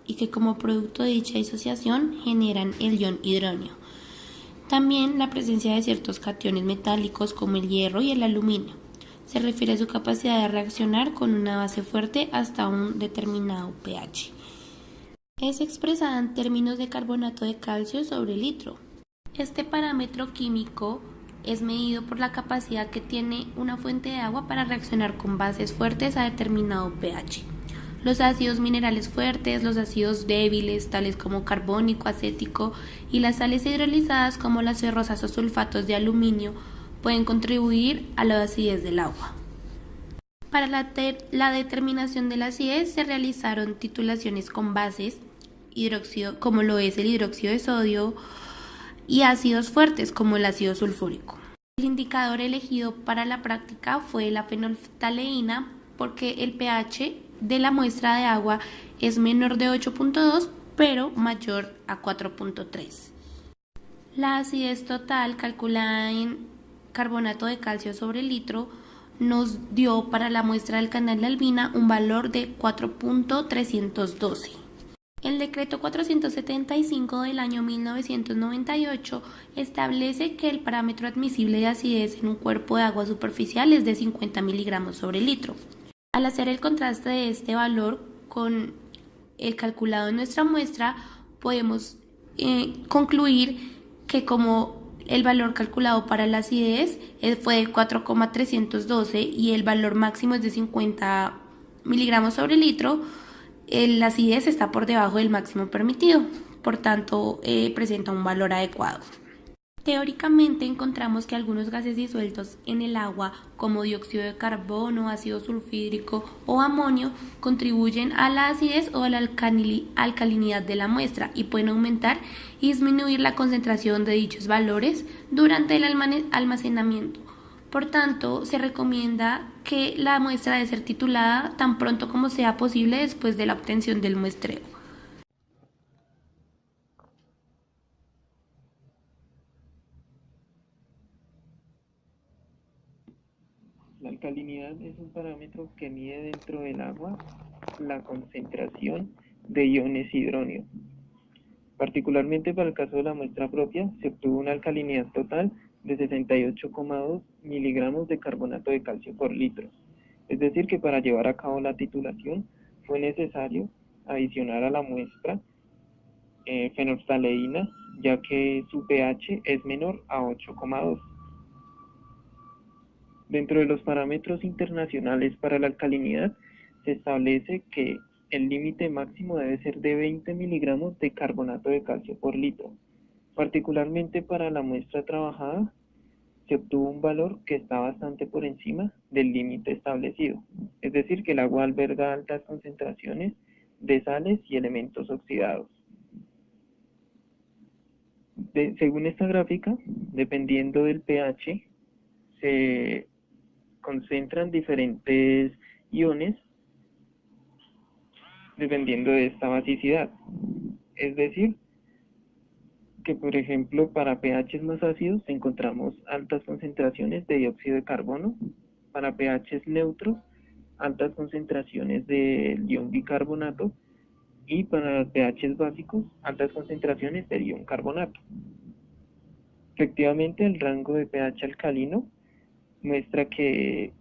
y que como producto de dicha disociación generan el ion hidrógeno. También la presencia de ciertos cationes metálicos como el hierro y el aluminio. Se refiere a su capacidad de reaccionar con una base fuerte hasta un determinado pH. Es expresada en términos de carbonato de calcio sobre litro. Este parámetro químico es medido por la capacidad que tiene una fuente de agua para reaccionar con bases fuertes a determinado pH. Los ácidos minerales fuertes, los ácidos débiles, tales como carbónico, acético, y las sales hidrolizadas como las ferrosas o sulfatos de aluminio, pueden contribuir a la acidez del agua. Para la determinación de la acidez se realizaron titulaciones con bases, hidróxido, como lo es el hidróxido de sodio, y ácidos fuertes como el ácido sulfúrico. El indicador elegido para la práctica fue la fenolftaleína porque el pH de la muestra de agua es menor de 8.2 pero mayor a 4.3. La acidez total calculada en carbonato de calcio sobre litro nos dio para la muestra del canal de Albina un valor de 4.312. El decreto 475 del año 1998 establece que el parámetro admisible de acidez en un cuerpo de agua superficial es de 50 miligramos sobre litro. Al hacer el contraste de este valor con el calculado en nuestra muestra, podemos concluir que como el valor calculado para la acidez fue de 4.312 y el valor máximo es de 50 miligramos sobre litro, la acidez está por debajo del máximo permitido, por tanto presenta un valor adecuado. Teóricamente encontramos que algunos gases disueltos en el agua, como dióxido de carbono, ácido sulfúrico o amonio, contribuyen a la acidez o a la alcalinidad de la muestra y pueden aumentar y disminuir la concentración de dichos valores durante el almacenamiento. Por tanto, se recomienda que la muestra debe ser titulada tan pronto como sea posible después de la obtención del muestreo. La alcalinidad es un parámetro que mide dentro del agua la concentración de iones hidrógeno. Particularmente para el caso de la muestra propia, se obtuvo una alcalinidad total de 68,2 miligramos de carbonato de calcio por litro. Es decir, que para llevar a cabo la titulación fue necesario adicionar a la muestra fenolftaleína, ya que su pH es menor a 8,2. Dentro de los parámetros internacionales para la alcalinidad, se establece que el límite máximo debe ser de 20 miligramos de carbonato de calcio por litro. Particularmente para la muestra trabajada, se obtuvo un valor que está bastante por encima del límite establecido. Es decir, que el agua alberga altas concentraciones de sales y elementos oxidados. Según esta gráfica, dependiendo del pH, se concentran diferentes iones dependiendo de esta basicidad. Es decir, que por ejemplo para pHs más ácidos encontramos altas concentraciones de dióxido de carbono, para pHs neutros altas concentraciones de ion bicarbonato y para pHs básicos altas concentraciones de ion carbonato. Efectivamente, el rango de pH alcalino muestra que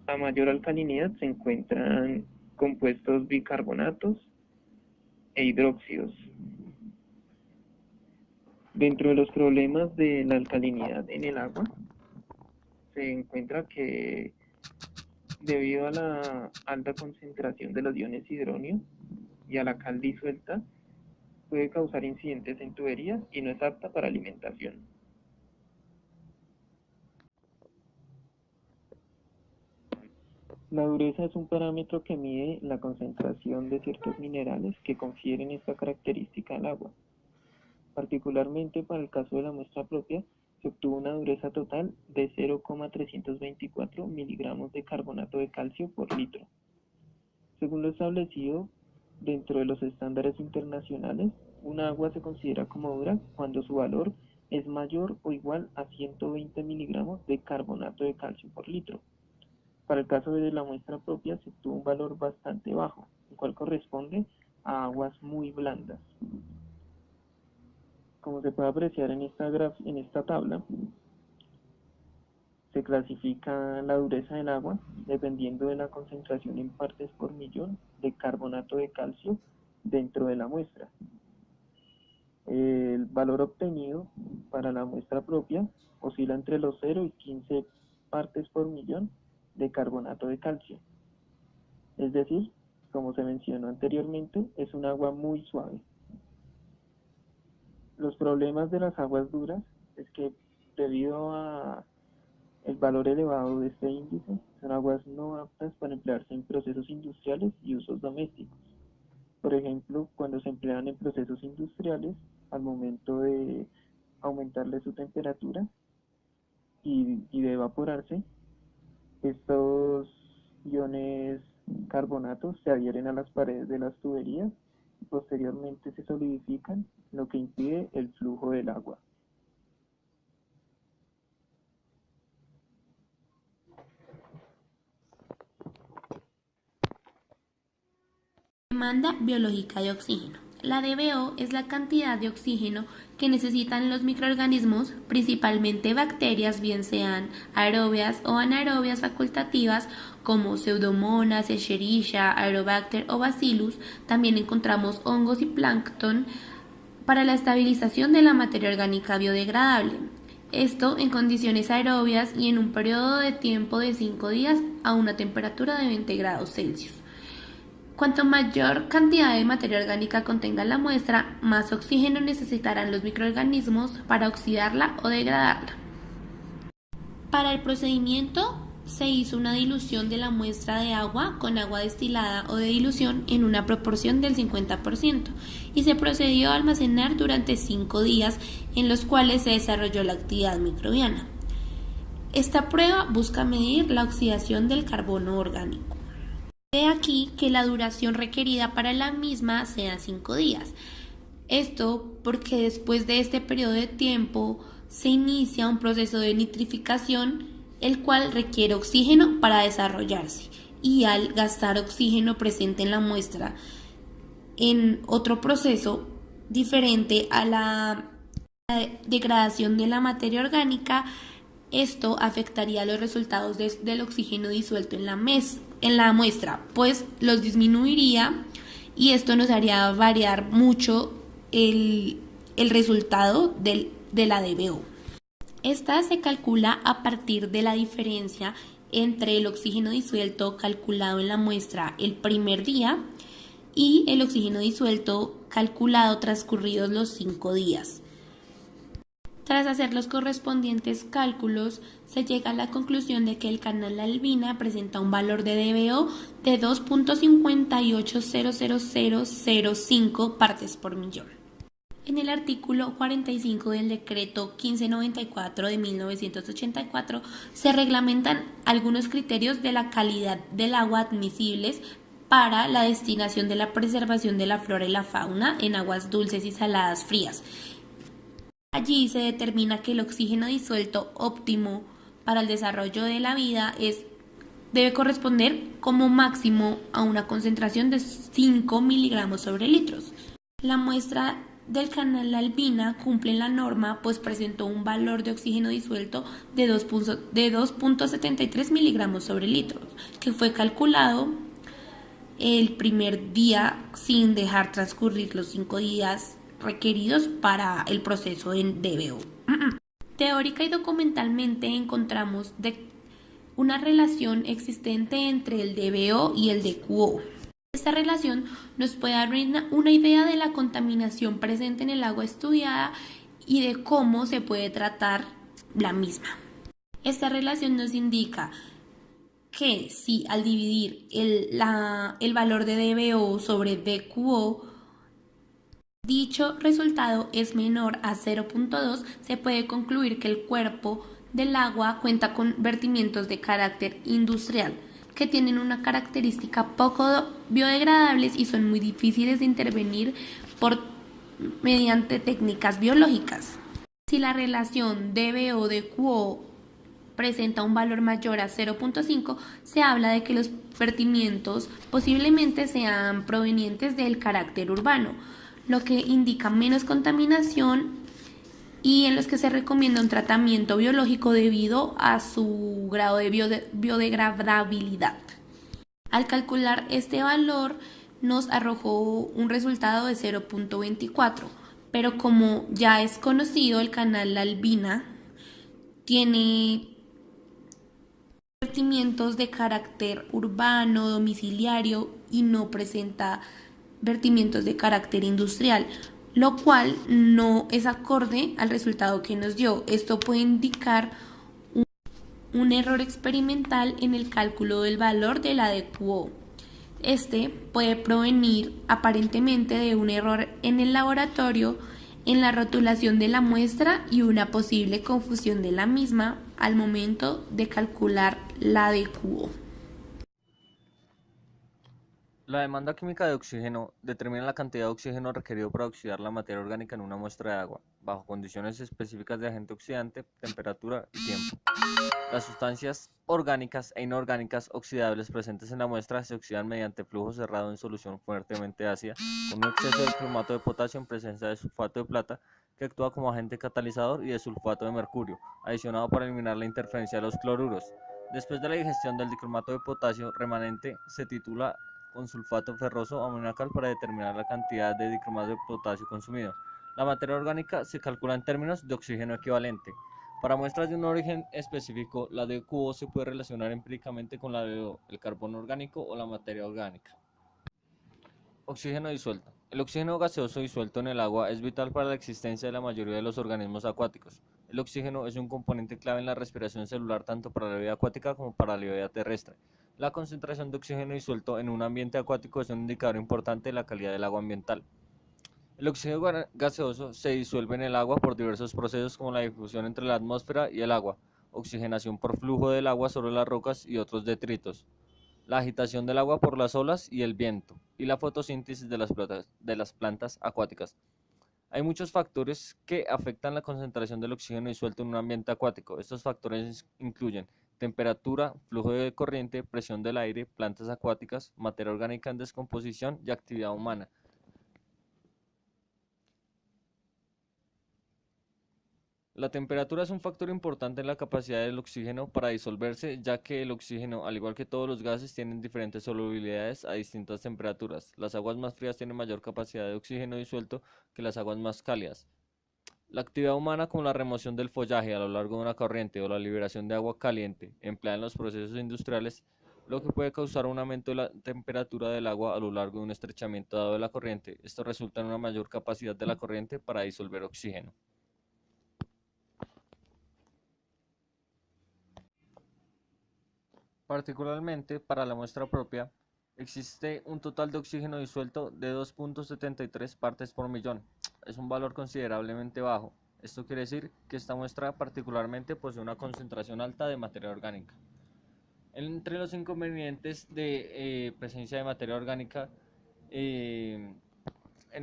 a mayor alcalinidad se encuentran compuestos bicarbonatos e hidróxidos. Dentro de los problemas de la alcalinidad en el agua, se encuentra que debido a la alta concentración de los iones hidrógeno y a la cal disuelta, puede causar incidentes en tuberías y no es apta para alimentación. La dureza es un parámetro que mide la concentración de ciertos minerales que confieren esta característica al agua. Particularmente para el caso de la muestra propia, se obtuvo una dureza total de 0,324 miligramos de carbonato de calcio por litro. Según lo establecido dentro de los estándares internacionales, una agua se considera como dura cuando su valor es mayor o igual a 120 miligramos de carbonato de calcio por litro. Para el caso de la muestra propia se obtuvo un valor bastante bajo, el cual corresponde a aguas muy blandas. Como se puede apreciar en esta tabla, se clasifica la dureza del agua dependiendo de la concentración en partes por millón de carbonato de calcio dentro de la muestra. El valor obtenido para la muestra propia oscila entre los 0 y 15 partes por millón de carbonato de calcio. Es decir, como se mencionó anteriormente, es un agua muy suave. Los problemas de las aguas duras es que debido a el valor elevado de este índice, son aguas no aptas para emplearse en procesos industriales y usos domésticos. Por ejemplo, cuando se emplean en procesos industriales, al momento de aumentarle su temperatura y de evaporarse, estos iones carbonatos se adhieren a las paredes de las tuberías y posteriormente se solidifican, lo que impide el flujo del agua. Demanda biológica de oxígeno. La DBO es la cantidad de oxígeno que necesitan los microorganismos, principalmente bacterias, bien sean aerobias o anaerobias facultativas, como Pseudomonas, Escherichia, Aerobacter o Bacillus. También encontramos hongos y plancton para la estabilización de la materia orgánica biodegradable. Esto en condiciones aerobias y en un periodo de tiempo de 5 días a una temperatura de 20 grados Celsius. Cuanto mayor cantidad de materia orgánica contenga la muestra, más oxígeno necesitarán los microorganismos para oxidarla o degradarla. Para el procedimiento se hizo una dilución de la muestra de agua con agua destilada o de dilución en una proporción del 50% y se procedió a almacenar durante 5 días en los cuales se desarrolló la actividad microbiana. Esta prueba busca medir la oxidación del carbono orgánico. De aquí que la duración requerida para la misma sea 5 días. Esto porque después de este periodo de tiempo se inicia un proceso de nitrificación, el cual requiere oxígeno para desarrollarse, y al gastar oxígeno presente en la muestra en otro proceso diferente a la degradación de la materia orgánica, esto afectaría los resultados del oxígeno disuelto en la muestra, pues los disminuiría y esto nos haría variar mucho el resultado de la DBO. Esta se calcula a partir de la diferencia entre el oxígeno disuelto calculado en la muestra el primer día y el oxígeno disuelto calculado transcurridos los 5 días. Tras hacer los correspondientes cálculos, se llega a la conclusión de que el canal albina presenta un valor de DBO de 2.5800005 partes por millón. En el artículo 45 del decreto 1594 de 1984 se reglamentan algunos criterios de la calidad del agua admisibles para la destinación de la preservación de la flora y la fauna en aguas dulces y saladas frías. Allí se determina que el oxígeno disuelto óptimo para el desarrollo de la vida debe corresponder como máximo a una concentración de 5 miligramos sobre litros. La muestra del canal albina cumple la norma, pues presentó un valor de oxígeno disuelto de 2.73 miligramos sobre litros, que fue calculado el primer día sin dejar transcurrir los 5 días requeridos para el proceso en DBO. Teórica y documentalmente encontramos una relación existente entre el DBO y el DQO. Esta relación nos puede dar una idea de la contaminación presente en el agua estudiada y de cómo se puede tratar la misma. Esta relación nos indica que si al dividir el valor de DBO sobre DQO, dicho resultado es menor a 0.2, se puede concluir que el cuerpo del agua cuenta con vertimientos de carácter industrial, que tienen una característica poco biodegradables y son muy difíciles de intervenir mediante técnicas biológicas. Si la relación DBO-DQO presenta un valor mayor a 0.5, se habla de que los vertimientos posiblemente sean provenientes del carácter urbano, lo que indica menos contaminación y en los que se recomienda un tratamiento biológico debido a su grado de biodegradabilidad. Al calcular este valor nos arrojó un resultado de 0.24, pero como ya es conocido, el canal La Albina tiene vertimientos de carácter urbano, domiciliario y no presenta vertimientos de carácter industrial, lo cual no es acorde al resultado que nos dio. Esto puede indicar un error experimental en el cálculo del valor del ADQO. Este puede provenir aparentemente de un error en el laboratorio, en la rotulación de la muestra y una posible confusión de la misma al momento de calcular la ADQO. La demanda química de oxígeno determina la cantidad de oxígeno requerido para oxidar la materia orgánica en una muestra de agua, bajo condiciones específicas de agente oxidante, temperatura y tiempo. Las sustancias orgánicas e inorgánicas oxidables presentes en la muestra se oxidan mediante flujo cerrado en solución fuertemente ácida, con un exceso de cromato de potasio en presencia de sulfato de plata, que actúa como agente catalizador, y de sulfato de mercurio, adicionado para eliminar la interferencia de los cloruros. Después de la digestión del dicromato de potasio remanente, se titula con sulfato ferroso amoniacal para determinar la cantidad de dicromato de potasio consumido. La materia orgánica se calcula en términos de oxígeno equivalente. Para muestras de un origen específico, la ADQO se puede relacionar empíricamente con la del carbono orgánico o la materia orgánica. Oxígeno disuelto. El oxígeno gaseoso disuelto en el agua es vital para la existencia de la mayoría de los organismos acuáticos. El oxígeno es un componente clave en la respiración celular tanto para la vida acuática como para la vida terrestre. La concentración de oxígeno disuelto en un ambiente acuático es un indicador importante de la calidad del agua ambiental. El oxígeno gaseoso se disuelve en el agua por diversos procesos como la difusión entre la atmósfera y el agua, oxigenación por flujo del agua sobre las rocas y otros detritos, la agitación del agua por las olas y el viento, y la fotosíntesis de las plantas acuáticas. Hay muchos factores que afectan la concentración del oxígeno disuelto en un ambiente acuático. Estos factores incluyen temperatura, flujo de corriente, presión del aire, plantas acuáticas, materia orgánica en descomposición y actividad humana. La temperatura es un factor importante en la capacidad del oxígeno para disolverse, ya que el oxígeno, al igual que todos los gases, tienen diferentes solubilidades a distintas temperaturas. Las aguas más frías tienen mayor capacidad de oxígeno disuelto que las aguas más cálidas. La actividad humana, como la remoción del follaje a lo largo de una corriente o la liberación de agua caliente, empleada en los procesos industriales, lo que puede causar un aumento de la temperatura del agua a lo largo de un estrechamiento dado de la corriente. Esto resulta en una mayor capacidad de la corriente para disolver oxígeno. Particularmente para la muestra propia, existe un total de oxígeno disuelto de 2.73 partes por millón. Es un valor considerablemente bajo. Esto quiere decir que esta muestra particularmente posee una concentración alta de materia orgánica. Entre los inconvenientes de presencia de materia orgánica en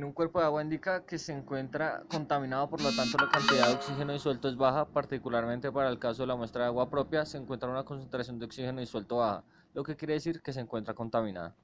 un cuerpo de agua indica que se encuentra contaminado, por lo tanto la cantidad de oxígeno disuelto es baja. Particularmente para el caso de la muestra de agua propia se encuentra una concentración de oxígeno disuelto baja, lo que quiere decir que se encuentra contaminada.